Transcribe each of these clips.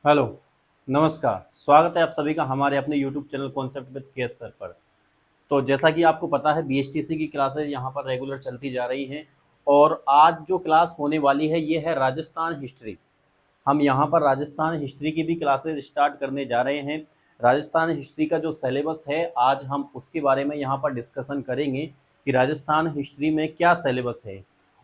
Hello, नमस्कार। स्वागत है आप सभी का हमारे अपने YouTube channel concept with KS sir पर। तो जैसा कि आपको पता है बीएचटीसी की क्लासेज यहाँ पर रेगुलर चलती जा रही हैं और आज जो क्लास होने वाली है ये है राजस्थान हिस्ट्री। हम यहाँ पर राजस्थान हिस्ट्री की भी क्लासेज स्टार्ट करने जा रहे हैं। राजस्थान हिस्ट्री का जो सिलेबस है आज हम उसके बारे में यहाँ पर डिस्कशन करेंगे कि राजस्थान हिस्ट्री में क्या सिलेबस है।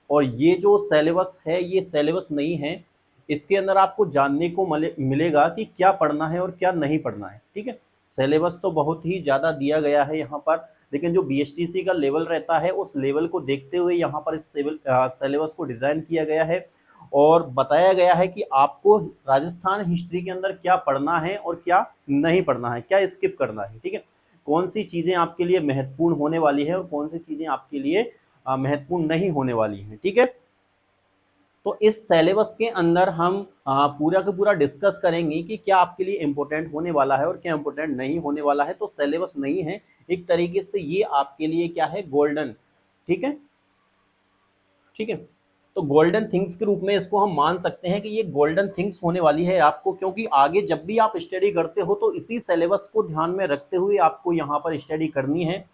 और ये जो सिलेबस है ये सिलेबस नहीं है, इसके अंदर आपको जानने को मिलेगा कि क्या पढ़ना है और क्या नहीं पढ़ना है। ठीक है, सिलेबस तो बहुत ही ज़्यादा दिया गया है यहाँ पर, लेकिन जो बीएचटीसी का लेवल रहता है उस लेवल को देखते हुए यहाँ पर इस सिलेबस को डिज़ाइन किया गया है और बताया गया है कि आपको राजस्थान हिस्ट्री के अंदर क्या पढ़ना है और क्या नहीं पढ़ना है, क्या स्किप करना है। ठीक है, कौन सी चीज़ें आपके लिए महत्वपूर्ण होने वाली है और कौन सी चीज़ें आपके लिए महत्वपूर्ण नहीं होने वाली हैं। ठीक है, तो इस सिलेबस के अंदर हम पूरा का पूरा डिस्कस करेंगे कि क्या आपके लिए इम्पोर्टेंट होने वाला है और क्या इम्पोर्टेंट नहीं होने वाला है। तो सिलेबस नहीं है, एक तरीके से ये आपके लिए क्या है, गोल्डन। ठीक है, ठीक है, तो गोल्डन थिंग्स के रूप में इसको हम मान सकते हैं कि ये गोल्डन थिंग्स होने वाली है आपको, क्योंकि आगे जब भी आप स्टडी करते हो तो इसी सिलेबस को ध्यान में रखते हुए आपको यहाँ पर स्टडी करनी है,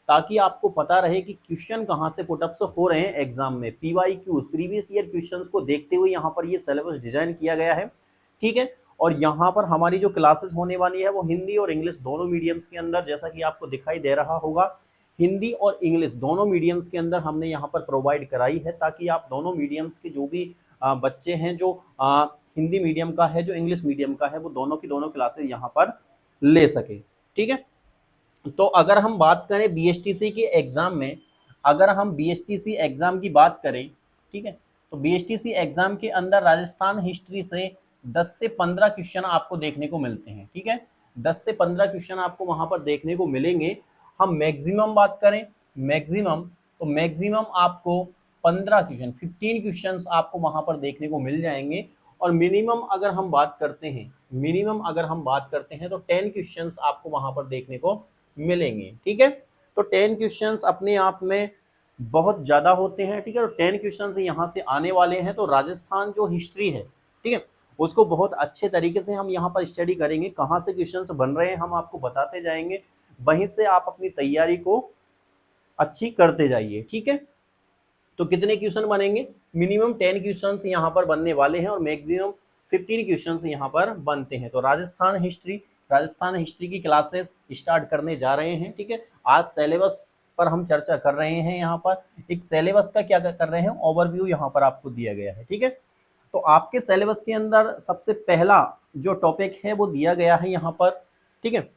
ताकि आपको पता रहे कि क्वेश्चन कहाँ से पुटअप्स हो रहे हैं एग्जाम में। पीवाईक्यूज प्रीवियस ईयर क्वेश्चंस को देखते हुए यहाँ पर ये सिलेबस डिजाइन किया गया है। ठीक है, और यहाँ पर हमारी जो क्लासेस होने वाली है वो हिंदी और इंग्लिश दोनों मीडियम्स के अंदर, जैसा कि आपको दिखाई दे रहा होगा, हिंदी और इंग्लिश दोनों मीडियम्स के अंदर हमने यहाँ पर प्रोवाइड कराई है, ताकि आप दोनों मीडियम्स के जो भी बच्चे हैं, जो हिंदी मीडियम का है, जो इंग्लिश मीडियम का है, वो दोनों की दोनों क्लासेस यहाँ पर ले सके। ठीक है, तो अगर हम बात करें बीएचटीसी के एग्ज़ाम में, अगर हम बीएचटीसी एग्ज़ाम की बात करें, ठीक है, तो बीएचटीसी एग्ज़ाम के अंदर राजस्थान हिस्ट्री से 10 से 15 क्वेश्चन आपको देखने को मिलते हैं। ठीक है, 10 से 15 क्वेश्चन आपको वहाँ पर देखने को मिलेंगे। हम मैक्सिमम बात करें, मैक्सिमम, तो मैक्सिमम आपको 15 क्वेश्चन, 15 क्वेश्चन आपको वहाँ पर देखने को मिल जाएंगे। और मिनिमम अगर हम बात करते हैं, मिनिमम अगर हम बात करते हैं तो 10 क्वेश्चन आपको वहाँ पर देखने को मिलेंगे। ठीक है, तो 10 क्वेश्चंस अपने आप में बहुत ज़्यादा होते हैं। ठीक है, तो 10 क्वेश्चंस यहाँ से आने वाले हैं, तो राजस्थान जो हिस्ट्री है, ठीक है, उसको बहुत अच्छे तरीके से हम यहाँ पर स्टडी करेंगे। कहाँ से क्वेश्चंस बन रहे हैं हम आपको बताते जाएंगे, वहीं से आप अपनी तैयारी को अच्छी करते जाइए। ठीक है, तो कितने क्वेश्चन बनेंगे, मिनिमम 10 क्वेश्चंस यहाँ पर बनने वाले हैं और मैक्सिमम 15 क्वेश्चंस यहाँ पर बनते हैं। तो राजस्थान हिस्ट्री की क्लासेस स्टार्ट करने जा रहे हैं। ठीक है, आज सिलेबस पर हम चर्चा कर रहे हैं। यहाँ पर एक सिलेबस का क्या कर रहे हैं, ओवरव्यू यहाँ पर आपको दिया गया है। ठीक है, तो आपके सिलेबस के अंदर सबसे पहला जो टॉपिक है वो दिया गया है यहाँ पर। ठीक है,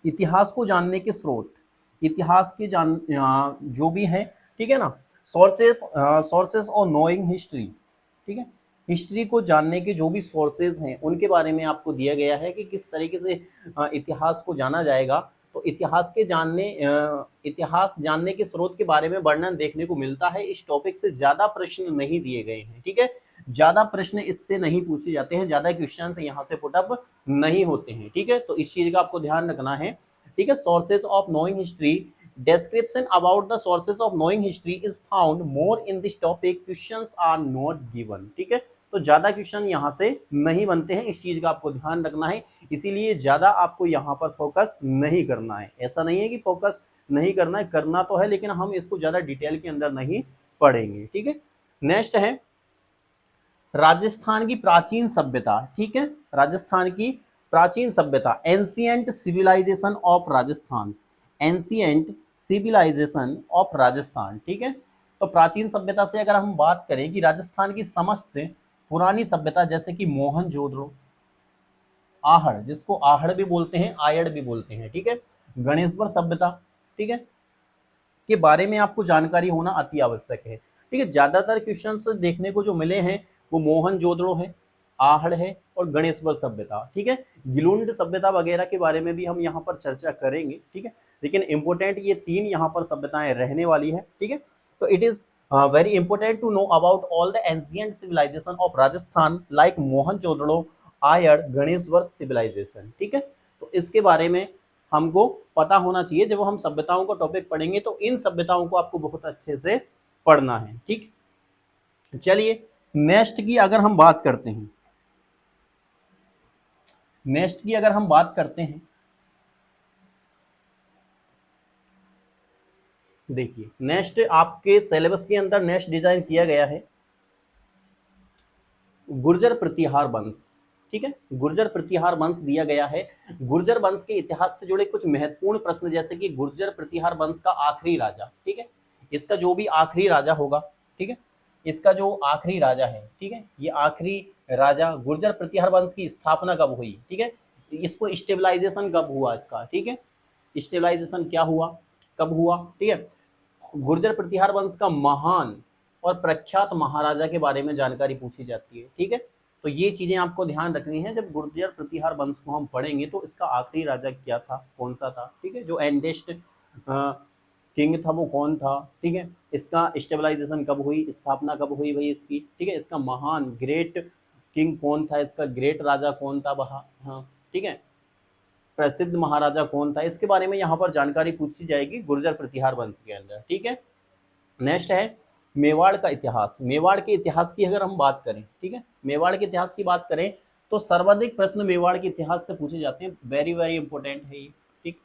इतिहास को जानने के स्रोत, इतिहास के जो भी है, ठीक है ना, सोर्सेस और नोइंग हिस्ट्री। ठीक है, हिस्ट्री को जानने के जो भी सोर्सेज हैं उनके बारे में आपको दिया गया है कि किस तरीके से इतिहास को जाना जाएगा। तो इतिहास जानने के स्रोत के बारे में वर्णन देखने को मिलता है। इस टॉपिक से ज़्यादा प्रश्न नहीं दिए गए हैं। ठीक है, ज़्यादा प्रश्न इससे नहीं पूछे जाते हैं, ज़्यादा क्वेश्चन यहाँ से पुटअप नहीं होते हैं। ठीक है, तो इस चीज़ का आपको ध्यान रखना है। ठीक है, sources of knowing history, description about the sources of knowing history is found more in this topic, questions are not given। ठीक है, तो ज्यादा क्वेश्चन यहाँ से नहीं बनते हैं, इस चीज का आपको ध्यान रखना है। इसीलिए ज्यादा आपको यहाँ पर फोकस नहीं करना है। ऐसा नहीं है कि फोकस नहीं करना है, करना तो है, लेकिन हम इसको ज्यादा डिटेल के अंदर नहीं पढ़ेंगे। ठीक है, नेक्स्ट है राजस्थान की प्राचीन सभ्यता। ठीक है, राजस्थान की प्राचीन सभ्यता, ancient civilisation of Rajasthan, ancient civilisation of Rajasthan. ठीक है, तो प्राचीन सभ्यता से अगर हम बात करें कि राजस्थान की समस्त पुरानी सभ्यता, जैसे कि मोहनजोदड़ो, आहड़, जिसको आहड़ भी बोलते हैं, आयड़ भी बोलते हैं, ठीक है, गणेशवर सभ्यता, ठीक है, के बारे में आपको जानकारी होना अति आवश्यक है। ठीक है, ज्यादातर क्वेश्चंस देखने को जो मिले हैं वो मोहनजोदड़ो है, आहड़ है और गणेशवर सभ्यता। ठीक है, गिलुंड सभ्यता वगैरह के बारे में भी हम यहाँ पर चर्चा करेंगे। ठीक है, लेकिन इंपोर्टेंट ये 3 यहाँ पर सभ्यताएं रहने वाली है। ठीक है, तो it is very important to know about all the ancient civilisation of Rajasthan like Mohenjodaro, Ayad, Ganeshwar civilisation. ठीक है, तो इसके बारे में हमको पता होना चाहिए। जब हम सभ्यताओं का टॉपिक पढ़ेंगे तो इन सभ्यताओं को आपको बहुत अच्छे से पढ़ना है। ठीक, चलिए नेक्स्ट की अगर हम बात करते हैं, नेक्स्ट की अगर हम बात करते हैं, देखिए नेक्स्ट आपके सिलेबस के अंदर नेक्स्ट डिजाइन किया गया है गुर्जर प्रतिहार वंश। ठीक है, गुर्जर प्रतिहार वंश दिया गया है। गुर्जर वंश के इतिहास से जुड़े कुछ महत्वपूर्ण प्रश्न, जैसे कि गुर्जर प्रतिहार वंश का आखिरी राजा, ठीक है, इसका जो भी आखिरी राजा होगा, ठीक है, इसका जो आखिरी राजा है, ठीक है, ये आखिरी राजा गुर्जर प्रतिहार वंश की स्थापना कब हुई, ठीक है, इसको स्टेबलाइजेशन कब हुआ इसका, ठीक है, स्टेबलाइजेशन क्या हुआ, कब हुआ, ठीक है। गुर्जर प्रतिहार वंश का महान और प्रख्यात महाराजा के बारे में जानकारी पूछी जाती है, ठीक है। तो ये चीजें आपको ध्यान रखनी है, जब गुर्जर प्रतिहार वंश को हम पढ़ेंगे तो इसका आखिरी राजा क्या था, कौन सा था, ठीक है, जो एंडेस्ट किंग था वो कौन था, ठीक है, इसका स्टेबलाइजेशन कब हुई, स्थापना कब हुई भाई इसकी, ठीक है, इसका महान ग्रेट किंग कौन था, इसका ग्रेट राजा कौन था वहाँ, हाँ, ठीक है, प्रसिद्ध महाराजा कौन था, इसके बारे में यहाँ पर जानकारी पूछी जाएगी गुर्जर प्रतिहार वंश के अंदर, ठीक है। नेक्स्ट है मेवाड़ का इतिहास। मेवाड़ के इतिहास की अगर हम बात करें, ठीक है, मेवाड़ के इतिहास की बात करें तो सर्वाधिक प्रश्न मेवाड़ के इतिहास से पूछे जाते हैं, वेरी वेरी इंपॉर्टेंट है ये, ठीक।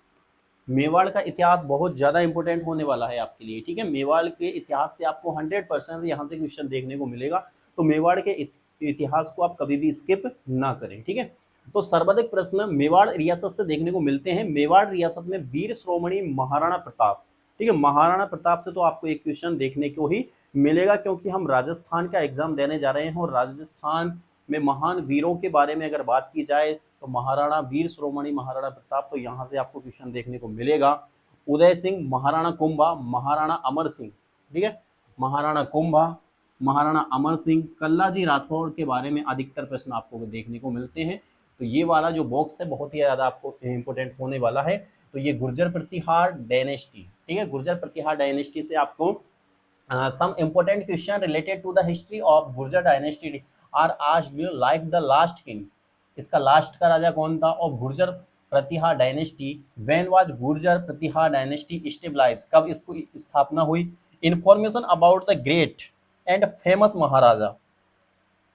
मेवाड़ का इतिहास बहुत ज्यादा इंपॉर्टेंट होने वाला है आपके लिए, ठीक है, मेवाड़ के इतिहास से आपको 100% यहाँ से क्वेश्चन देखने को मिलेगा, तो मेवाड़ के इतिहास को आप कभी भी स्किप ना करें, ठीक है। तो सर्वाधिक प्रश्न मेवाड़ रियासत से देखने को मिलते हैं। मेवाड़ रियासत में वीर श्रोमणी महाराणा प्रताप, ठीक है, महाराणा प्रताप से तो आपको एक क्वेश्चन देखने को ही मिलेगा, क्योंकि हम राजस्थान का एग्जाम देने जा रहे हैं और राजस्थान में महान वीरों के बारे में अगर बात की जाए तो महाराणा वीर श्रोमणी महाराणा प्रताप, तो यहाँ से आपको क्वेश्चन देखने को मिलेगा। उदय सिंह, महाराणा कुंभा, महाराणा अमर सिंह, ठीक है, महाराणा कुंभा, महाराणा अमर सिंह, कल्लाजी राठौड़ के बारे में अधिकतर प्रश्न आपको देखने को मिलते हैं। तो ये वाला जो बॉक्स है बहुत ही ज़्यादा आपको इंपॉर्टेंट होने वाला है। तो ये गुर्जर प्रतिहार डायनेस्टी, ठीक है, गुर्जर प्रतिहार डायनेस्टी से आपको some important question related to the history of Gurjar dynasty are asked like the last king, इसका लास्ट का राजा कौन था, और Gurjara Pratihara dynasty, when was Gurjara Pratihara dynasty stabilise, कब इसको स्थापना हुई, information about the great and famous maharaja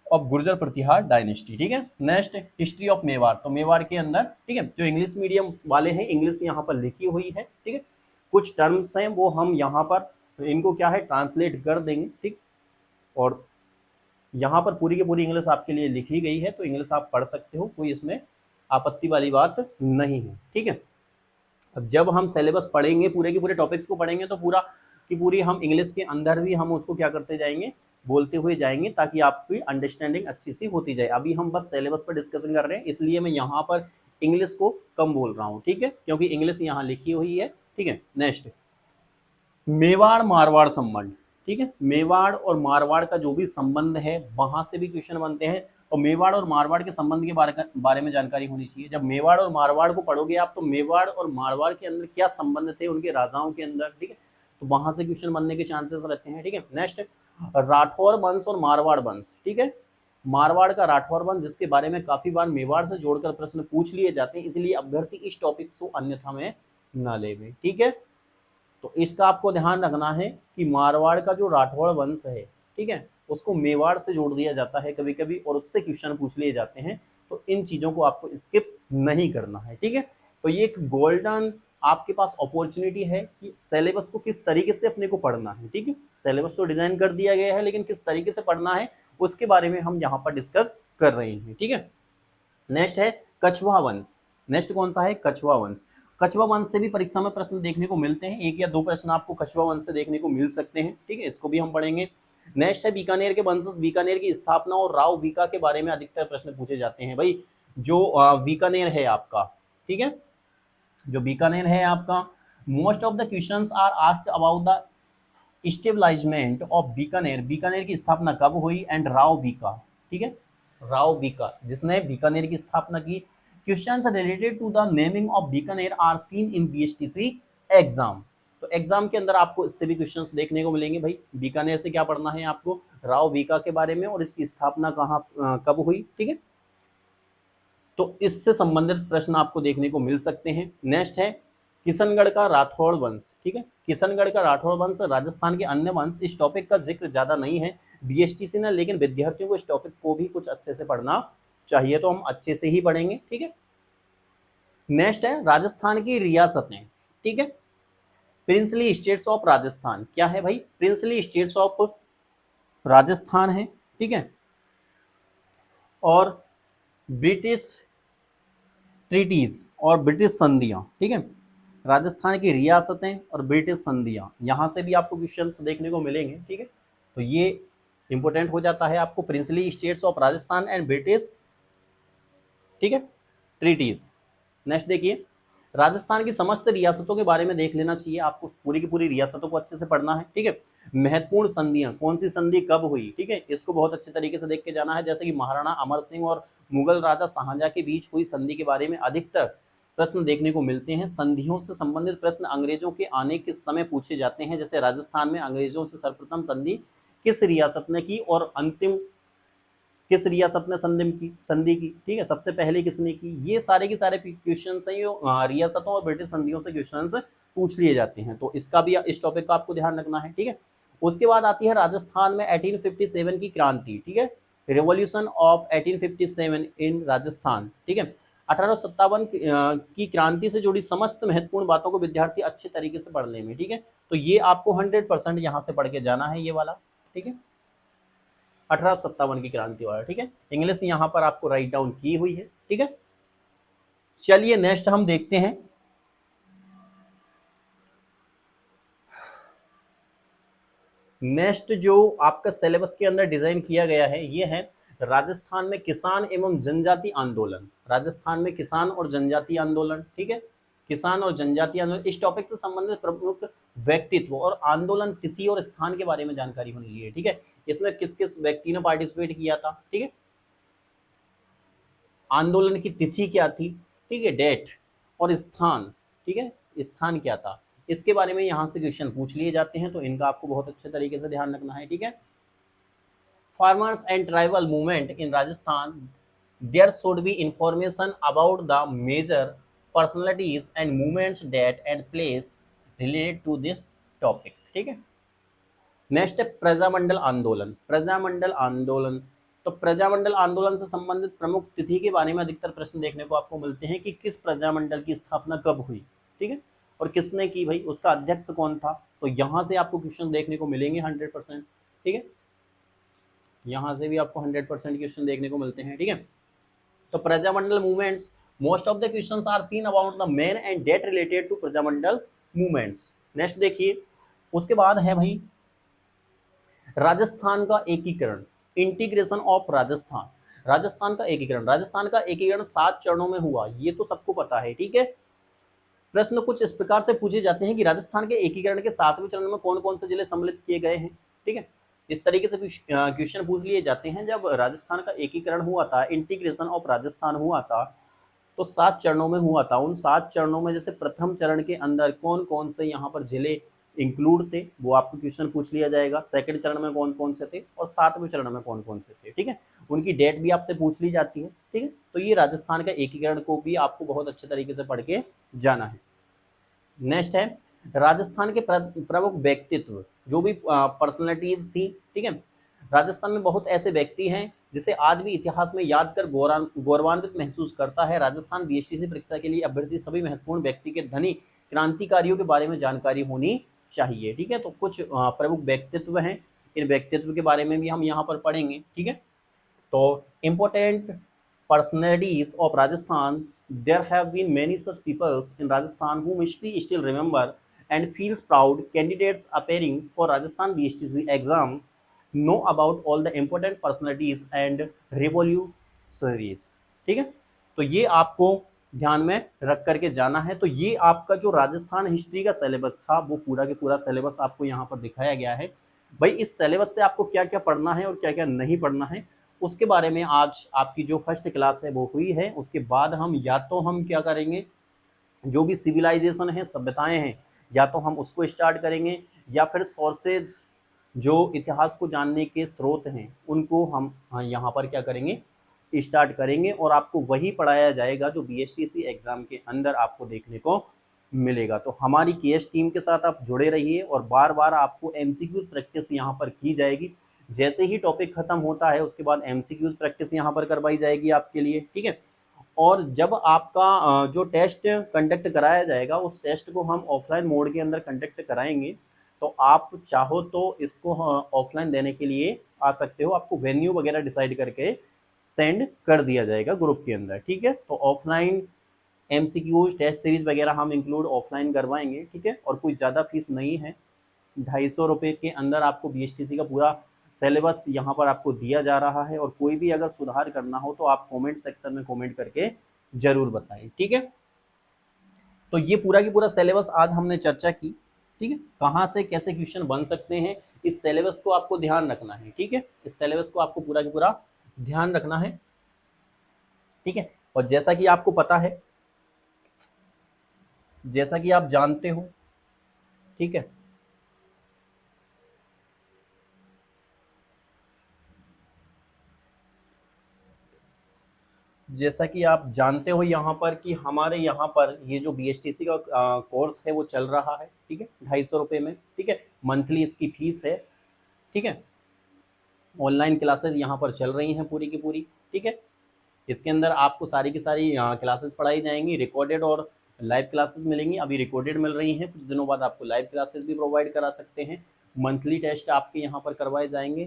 of Gurjara Pratihara dynasty, ठीक है। नेक्स्ट हिस्ट्री ऑफ मेवाड़, तो मेवाड़ के अंदर, ठीक है, जो इंग्लिश मीडियम वाले हैं इंग्लिश यहाँ पर लिखी हुई है, ठीक है, कुछ टर्म्स हैं वो हम यहाँ पर इनको क्या है ट्रांसलेट कर देंगे, ठीक, और यहाँ पर पूरी की पूरी इंग्लिश आपके लिए लिखी गई है, तो इंग्लिश आप पढ़ सकते हो, कोई इसमें आपत्ति वाली बात नहीं है, ठीक है। अब जब हम सिलेबस पढ़ेंगे, पूरे के पूरे टॉपिक्स को पढ़ेंगे, तो पूरा की पूरी हम इंग्लिश के अंदर भी हम उसको क्या करते जाएंगे, बोलते हुए जाएंगे, ताकि आपकी अंडरस्टैंडिंग अच्छी सी होती जाए। अभी हम बस सिलेबस पर डिस्कशन कर रहे हैं, इसलिए मैं यहाँ पर इंग्लिश को कम बोल रहा हूँ, ठीक है, क्योंकि इंग्लिश यहाँ लिखी हुई है, ठीक है। नेक्स्ट मेवाड़ मारवाड़ संबंध, ठीक है, मेवाड़ और मारवाड़ का जो भी संबंध है वहां से भी क्वेश्चन बनते हैं, और मेवाड़ और मारवाड़ के संबंध के बारे में जानकारी होनी चाहिए। जब मेवाड़ और मारवाड़ को पढ़ोगे आप, तो मेवाड़ और मारवाड़ के अंदर क्या संबंध थे उनके राजाओं के अंदर, ठीक है, तो वहां से क्वेश्चन बनने के चांसेस रहते हैं, ठीक है। नेक्स्ट राठौर वंश और मारवाड़ वंश, ठीक है, मारवाड़ का राठौर वंश, जिसके बारे में काफी बार मेवाड़ से जोड़कर प्रश्न पूछ लिए जाते हैं, इसलिए अभ्यर्थी इस टॉपिक को अन्यथा में ना लेवे, ठीक है। तो इसका आपको ध्यान रखना है कि मारवाड़ का जो राठौड़ वंश है, ठीक है, उसको मेवाड़ से जोड़ दिया जाता है कभी कभी, और उससे क्वेश्चन पूछ लिए जाते हैं, तो इन चीजों को आपको स्किप नहीं करना है, ठीक है। तो ये एक गोल्डन आपके पास अपॉर्चुनिटी है कि सिलेबस को किस तरीके से अपने को पढ़ना है, ठीक है, सिलेबस तो डिजाइन कर दिया गया है, लेकिन किस तरीके से पढ़ना है उसके बारे में हम यहाँ पर डिस्कस कर रहे हैं, ठीक है। नेक्स्ट है कछवा वंश। नेक्स्ट कौन सा है, कछवा वंश। कछवा वंश से भी परीक्षा में प्रश्न देखने को मिलते हैं, एक या दो प्रश्न आपको कछवा वंश से देखने को मिल सकते हैं, ठीक है, इसको भी हम पढ़ेंगे। नेक्स्ट है बीकानेर के वंशज, बीकानेर की स्थापना और राव बीका के बारे में अधिकतर प्रश्न पूछे जाते हैं। भाई जो बीकानेर है आपका, ठीक है, जो बीकानेर है आपका, most of the questions are asked about the establishment of Bikaner, Bikaner की स्थापना कब हुई, एंड राव बीका, ठीक है, राव बीका जिसने बीकानेर की स्थापना की। Questions related to the naming of Bikaner are seen in BHTC exam, तो एग्जाम के अंदर आपको इससे भी क्वेश्चंस देखने को मिलेंगे। भाई बीकानेर से क्या पढ़ना है आपको, राव बीका के बारे में, और इसकी स्थापना कहाँ कब हुई, ठीक है, तो इससे संबंधित प्रश्न आपको देखने को मिल सकते हैं। नेक्स्ट है किशनगढ़ का राठौड़ वंश, ठीक है, किशनगढ़ का राठौड़ वंश, राजस्थान के अन्य वंश, इस टॉपिक का जिक्र ज्यादा नहीं है बीएचटीसी ने, लेकिन विद्यार्थियों को इस टॉपिक को भी कुछ अच्छे से पढ़ना चाहिए तो हम अच्छे से ही पढ़ेंगे, ठीक है। नेक्स्ट है राजस्थान की रियासतें, ठीक है। प्रिंसली स्टेट्स ऑफ राजस्थान क्या है भाई, प्रिंसली स्टेट्स ऑफ राजस्थान है, ठीक है। और ब्रिटिश ट्रीटीज और ब्रिटिश संधियां, ठीक है। राजस्थान की रियासतें और ब्रिटिश संधियां, यहां से भी आपको क्वेश्चंस देखने को मिलेंगे, ठीक है। तो ये इंपॉर्टेंट हो जाता है आपको, princely states of Rajasthan and British, ठीक है, ट्रीटीज। नेक्स्ट देखिए, राजस्थान की समस्त रियासतों के बारे में देख लेना चाहिए आपको, पूरी की पूरी रियासतों को अच्छे से पढ़ना है, ठीक है। महत्वपूर्ण संधियां, कौन सी संधि कब हुई, ठीक है, इसको बहुत अच्छे तरीके से देख के जाना है। जैसे कि महाराणा अमर सिंह और मुगल राजा शाहजहां के बीच हुई संधि के बारे में अधिकतर प्रश्न देखने को मिलते हैं। संधियों से संबंधित प्रश्न अंग्रेजों के आने के समय पूछे जाते हैं। जैसे राजस्थान में अंग्रेजों से सर्वप्रथम संधि किस रियासत ने की और अंतिम किस रियासत ने संधि की, ठीक है, सबसे पहले किसने की। ये सारे के सारे क्वेश्चन है, ये रियासतों और ब्रिटिश संधियों से क्वेश्चन पूछ लिए जाते हैं। तो इसका भी, इस टॉपिक का आपको ध्यान रखना है, ठीक है। उसके बाद आती है राजस्थान में 1857 की क्रांति, ठीक है, रिवॉल्यूशन ऑफ 1857 इन राजस्थान, ठीक है। 1857 की क्रांति से जुड़ी समस्त महत्वपूर्ण बातों को विद्यार्थी अच्छे तरीके से पढ़ लेंगे, ठीक है। तो ये आपको 100% यहाँ से पढ़ के जाना है, ये वाला, ठीक है। 1857 की क्रांति वाला, ठीक है। इंग्लिश यहाँ पर आपको राइट डाउन की हुई है, ठीक है। चलिए नेक्स्ट हम देखते हैं, नेक्स्ट जो आपका सिलेबस के अंदर डिजाइन किया गया है, ये है राजस्थान में किसान एवं जनजाति आंदोलन। राजस्थान में किसान और जनजाति आंदोलन, ठीक है, किसान और जनजाति आंदोलन। इस टॉपिक से संबंधित प्रमुख व्यक्तित्व और आंदोलन तिथि और स्थान के बारे में जानकारी होनी चाहिए, ठीक है। इसमें किस किस व्यक्ति ने पार्टिसिपेट किया था, ठीक है, आंदोलन की तिथि क्या थी, ठीक है, डेट, और स्थान, ठीक है, स्थान क्या था, इसके बारे में यहां से क्वेश्चन पूछ लिए जाते हैं। तो इनका आपको बहुत अच्छे तरीके से ध्यान रखना है, ठीक है। Farmers and tribal movement in Rajasthan, there should be information about the major personalities and movements date and place related to this topic, ठीक है। नेक्स्ट है प्रजामंडल आंदोलन। प्रजामंडल आंदोलन, तो प्रजामंडल आंदोलन से संबंधित प्रमुख तिथि के बारे में अधिकतर प्रश्न देखने को आपको मिलते हैं कि किस प्रजामंडल की स्थापना कब हुई, ठीक है, और किसने की भाई, उसका अध्यक्ष कौन था। तो यहां से आपको क्वेश्चन देखने को मिलेंगे 100%, ठीक है, यहां से भी आपको 100% क्वेश्चन देखने को मिलते हैं, ठीक है। तो Prajamandal movements, most of the questions are seen about the main and date related to Prajamandal movements. Next देखिए, उसके बाद है भाई राजस्थान का एकीकरण, इंटीग्रेशन ऑफ राजस्थान। राजस्थान का एकीकरण, राजस्थान का एकीकरण 7 चरणों में हुआ, ये तो सबको पता है, ठीक है। प्रश्न कुछ इस प्रकार से पूछे जाते हैं कि राजस्थान के एकीकरण के 7वें चरण में कौन कौन से जिले सम्मिलित किए गए हैं, ठीक है। इस तरीके से क्वेश्चन पूछ लिए जाते हैं। जब राजस्थान का एकीकरण हुआ था, इंटीग्रेशन ऑफ राजस्थान हुआ था, तो 7 चरणों में हुआ था। उन 7 चरणों में जैसे प्रथम चरण के अंदर कौन कौन से यहाँ पर जिले इंक्लूड थे, वो आपको क्वेश्चन पूछ लिया जाएगा। सेकंड चरण में कौन कौन से थे और 7वें चरण में कौन कौन से थे, ठीक है, उनकी डेट भी आपसे पूछ ली जाती है, ठीक है। तो ये राजस्थान का एकीकरण को भी आपको बहुत अच्छे तरीके से पढ़ के जाना है। नेक्स्ट है राजस्थान के प्रमुख व्यक्तित्व, जो भी पर्सनैलिटीज थी, ठीक है। राजस्थान में बहुत ऐसे व्यक्ति हैं जिसे आज भी इतिहास में याद कर गौरवान्वित महसूस करता है। राजस्थान बीएसटीसी परीक्षा के लिए अभ्यर्थी सभी महत्वपूर्ण व्यक्ति के धनी क्रांतिकारियों के बारे में जानकारी होनी चाहिए, ठीक है। तो कुछ प्रमुख व्यक्तित्व हैं, इन व्यक्तित्व के बारे में भी हम यहाँ पर पढ़ेंगे, ठीक है। तो important personalities of Rajasthan, there have been many such peoples in Rajasthan whom history still remember and feels proud. Candidates appearing for Rajasthan BHTC exam know about all the important personalities and revolutionaries, ठीक है। तो ये आपको ध्यान में रख करके जाना है। तो ये आपका जो राजस्थान हिस्ट्री का सिलेबस था, वो पूरा के पूरा सिलेबस आपको यहाँ पर दिखाया गया है। भाई इस सिलेबस से आपको क्या क्या पढ़ना है और क्या क्या नहीं पढ़ना है, उसके बारे में आज आपकी जो फर्स्ट क्लास है वो हुई है। उसके बाद हम या तो हम क्या करेंगे, जो भी सिविलाइजेशन है, सभ्यताएं हैं, या तो हम उसको स्टार्ट करेंगे, या फिर सोर्सेज, जो इतिहास को जानने के स्रोत हैं, उनको हम यहाँ पर क्या करेंगे, स्टार्ट करेंगे। और आपको वही पढ़ाया जाएगा जो बीएसटीसी एग्जाम के अंदर आपको देखने को मिलेगा। तो हमारी केएस टीम के साथ आप जुड़े रहिए और बार बार आपको एमसीक्यू प्रैक्टिस यहाँ पर की जाएगी। जैसे ही टॉपिक खत्म होता है उसके बाद MCQs प्रैक्टिस यहाँ पर करवाई जाएगी आपके लिए, ठीक है। और जब आपका जो टेस्ट कंडक्ट कराया जाएगा उस टेस्ट को हम ऑफलाइन मोड के अंदर कंडक्ट कराएंगे, तो आप चाहो तो इसको ऑफलाइन देने के लिए आ सकते हो। आपको वेन्यू वगैरह डिसाइड करके सेंड कर दिया जाएगा ग्रुप के अंदर, ठीक है। तो ऑफलाइन MCQs टेस्ट सीरीज वगैरह हम इंक्लूड ऑफलाइन करवाएंगे, ठीक है। और कोई ज़्यादा फीस नहीं है, 250 रुपये के अंदर आपको BSTC का पूरा सिलेबस यहाँ पर आपको दिया जा रहा है। और कोई भी अगर सुधार करना हो तो आप कमेंट सेक्शन में कमेंट करके जरूर बताएं, ठीक है। तो ये पूरा की पूरा सिलेबस आज हमने चर्चा की, ठीक है। कहाँ से कैसे क्वेश्चन बन सकते हैं इस सिलेबस को आपको ध्यान रखना है, ठीक है। इस सिलेबस को आपको पूरा की पूरा ध्यान रखना है, ठीक है। और जैसा कि आपको पता है, जैसा कि आप जानते हो, ठीक है, जैसा कि आप जानते हो यहाँ पर कि हमारे यहाँ पर ये जो BSTC का कोर्स है वो चल रहा है, ठीक है, 250 रुपये में, ठीक है। मंथली इसकी फीस है, ठीक है। ऑनलाइन क्लासेस यहाँ पर चल रही हैं पूरी की पूरी, ठीक है। इसके अंदर आपको सारी की सारी क्लासेस पढ़ाई जाएंगी, रिकॉर्डेड और लाइव क्लासेस मिलेंगी। अभी रिकॉर्डेड मिल रही हैं, कुछ दिनों बाद आपको लाइव क्लासेस भी प्रोवाइड करा सकते हैं। मंथली टेस्ट आपके यहाँ पर करवाए जाएंगे,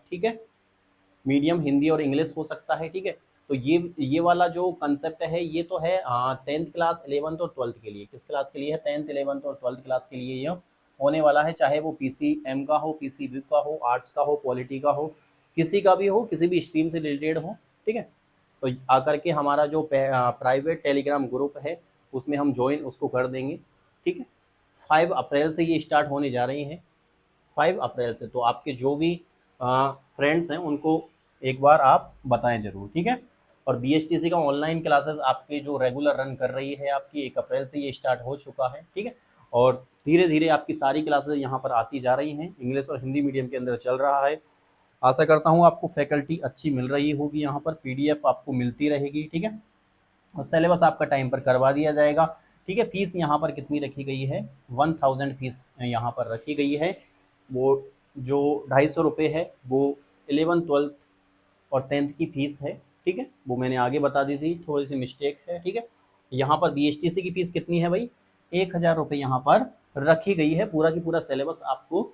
ठीक है। मीडियम हिंदी और इंग्लिश हो सकता है, ठीक है। तो ये वाला जो कंसेप्ट है ये तो है 10th क्लास 11th और 12th के लिए। किस क्लास के लिए है? 10th 11th और 12th क्लास के लिए ये होने वाला है, चाहे वो PCM का हो, PCB का हो, आर्ट्स का हो, पॉलिटी का हो, किसी का भी हो, किसी भी स्ट्रीम से रिलेटेड हो, ठीक है। तो आकर के हमारा जो प्राइवेट टेलीग्राम ग्रुप है उसमें हम ज्वाइन उसको कर देंगे, ठीक है। 5 अप्रैल से ये स्टार्ट होने जा रही हैं, 5 अप्रैल से। तो आपके जो भी फ्रेंड्स हैं उनको एक बार आप बताएं जरूर, ठीक है। और BSTC का ऑनलाइन क्लासेस आपके जो रेगुलर रन कर रही है आपकी 1 अप्रैल से ये स्टार्ट हो चुका है, ठीक है। और धीरे धीरे आपकी सारी क्लासेस यहाँ पर आती जा रही हैं, इंग्लिश और हिंदी मीडियम के अंदर चल रहा है। आशा करता हूँ आपको फैकल्टी अच्छी मिल रही होगी, यहाँ पर PDF आपको मिलती रहेगी, ठीक है। और सिलेबस आपका टाइम पर करवा दिया जाएगा, ठीक है। फीस यहाँ पर कितनी रखी गई है? 1000 फीस यहाँ पर रखी गई है। वो जो 250 रुपये है वो 11th 12th और 10th की फीस है, ठीक है। वो मैंने आगे बता दी थी, थोड़ी सी मिस्टेक है, ठीक है। यहाँ पर BSTC की फीस कितनी है भाई? 1000 रुपये यहाँ पर रखी गई है। पूरा की पूरा सिलेबस आपको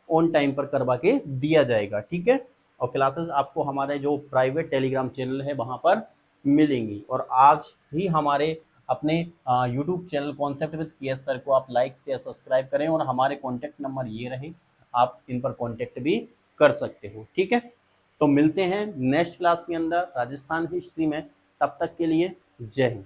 ऑन टाइम पर करवा के दिया जाएगा, ठीक है। और क्लासेस आपको हमारे जो प्राइवेट टेलीग्राम चैनल है वहाँ पर मिलेंगी। और आज ही हमारे अपने YouTube channel concept with KS sir को आप लाइक शेयर सब्सक्राइब करें, और हमारे कॉन्टैक्ट नंबर ये रहे, आप इन पर कॉन्टैक्ट भी कर सकते हो, ठीक है। तो मिलते हैं नेक्स्ट क्लास के अंदर राजस्थान हिस्ट्री में, तब तक के लिए जय हिंद।